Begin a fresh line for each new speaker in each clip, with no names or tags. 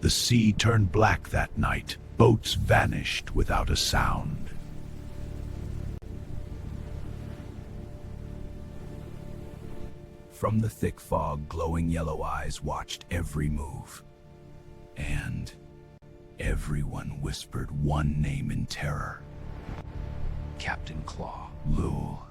The sea turned black that night. Boats vanished without a sound. From the thick fog, glowing yellow eyes watched every move. And everyone whispered one name in terror. Captain Claw. Lul,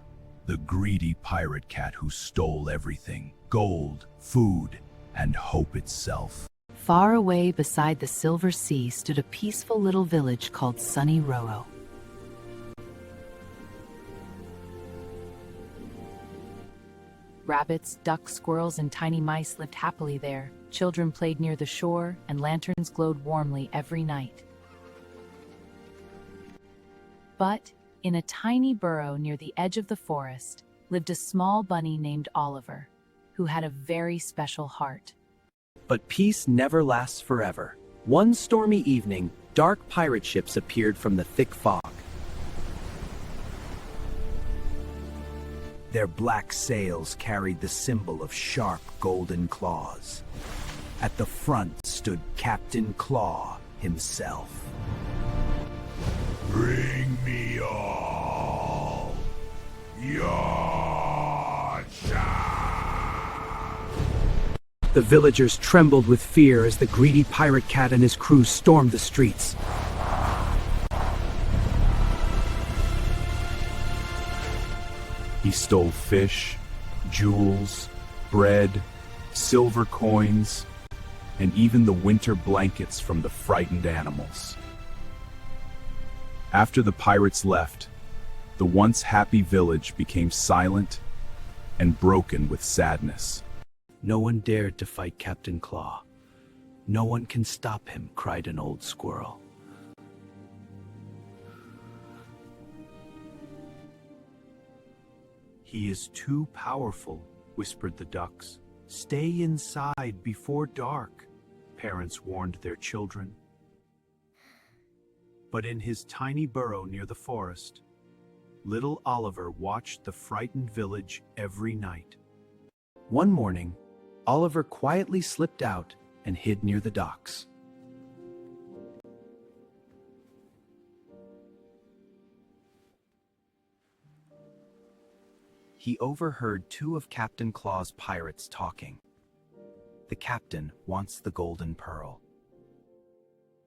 the greedy pirate cat who stole everything. Gold, food, and hope itself.
Far away beside the silver sea stood a peaceful little village called Sunny Burrow. Rabbits, ducks, squirrels, and tiny mice lived happily there. Children played near the shore, and lanterns glowed warmly every night. But in a tiny burrow near the edge of the forest lived a small bunny named Oliver, who had a very special heart.
But peace never lasts forever. One stormy evening, dark pirate ships appeared from the thick fog. Their black sails carried the symbol of sharp golden claws. At the front stood Captain Claw himself.
Bring me all your
The villagers trembled with fear as the greedy pirate cat and his crew stormed the streets.
He stole fish, jewels, bread, silver coins, and even the winter blankets from the frightened animals. After the pirates left, the once happy village became silent and broken with sadness.
No one dared to fight Captain Claw. No one can stop him, cried an old squirrel. He is too powerful, whispered the ducks. Stay inside before dark, parents warned their children. But in his tiny burrow near the forest, little Oliver watched the frightened village every night. One morning, Oliver quietly slipped out and hid near the docks. He overheard two of Captain Claw's pirates talking. The captain wants the golden pearl.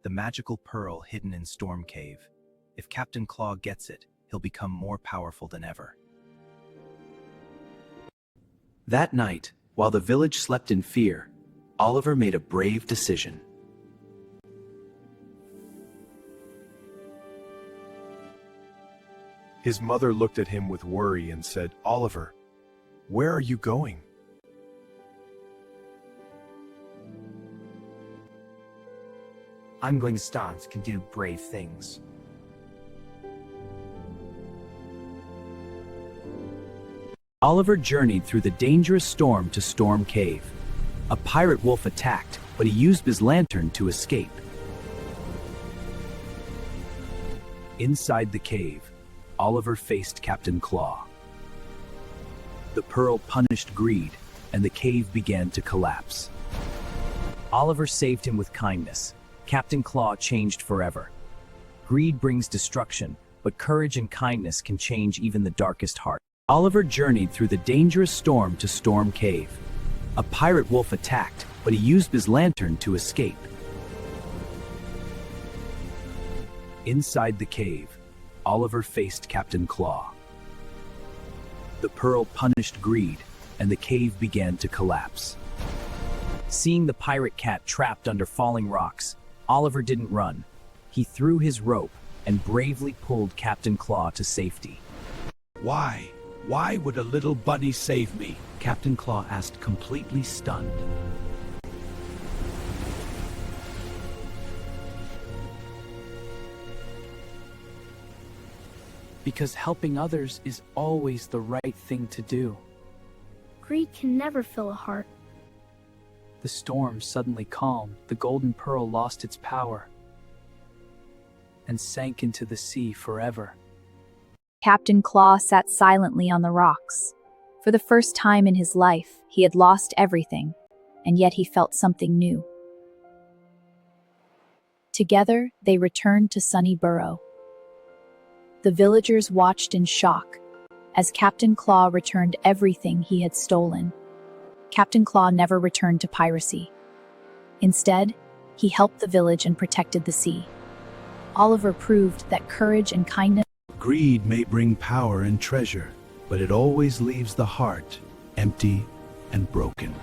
The magical pearl hidden in Storm Cave. If Captain Claw gets it, he'll become more powerful than ever. That night, while the village slept in fear, Oliver made a brave decision.
His mother looked at him with worry and said, "Oliver, where are you going?"
I'm going to Stance can do brave things. Oliver journeyed through the dangerous storm to Storm Cave. A pirate wolf attacked, but he used his lantern to escape. Inside the cave, Oliver faced Captain Claw. The pearl punished greed, and the cave began to collapse. Oliver saved him with kindness. Captain Claw changed forever. Greed brings destruction, but courage and kindness can change even the darkest heart. Oliver journeyed through the dangerous storm to Storm Cave. A pirate wolf attacked, but he used his lantern to escape. Inside the cave, Oliver faced Captain Claw. The pearl punished greed, and the cave began to collapse. Seeing the pirate cat trapped under falling rocks, Oliver didn't run. He threw his rope and bravely pulled Captain Claw to safety.
Why? Why would a little bunny save me?
Captain Claw asked, completely stunned.
Because helping others is always the right thing to do.
Greed can never fill a heart.
The storm suddenly calmed, the golden pearl lost its power and sank into the sea forever.
Captain Claw sat silently on the rocks. For the first time in his life, he had lost everything, and yet he felt something new. Together, they returned to Sunny Burrow. The villagers watched in shock as Captain Claw returned everything he had stolen. Captain Claw never returned to piracy. Instead, he helped the village and protected the sea. Oliver proved that courage and kindness.
Greed may bring power and treasure, but it always leaves the heart empty and broken.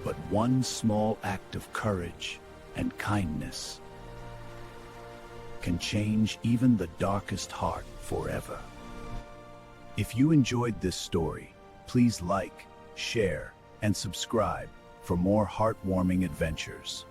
But one small act of courage and kindness can change even the darkest heart forever. If you enjoyed this story, please like, share, and subscribe for more heartwarming adventures.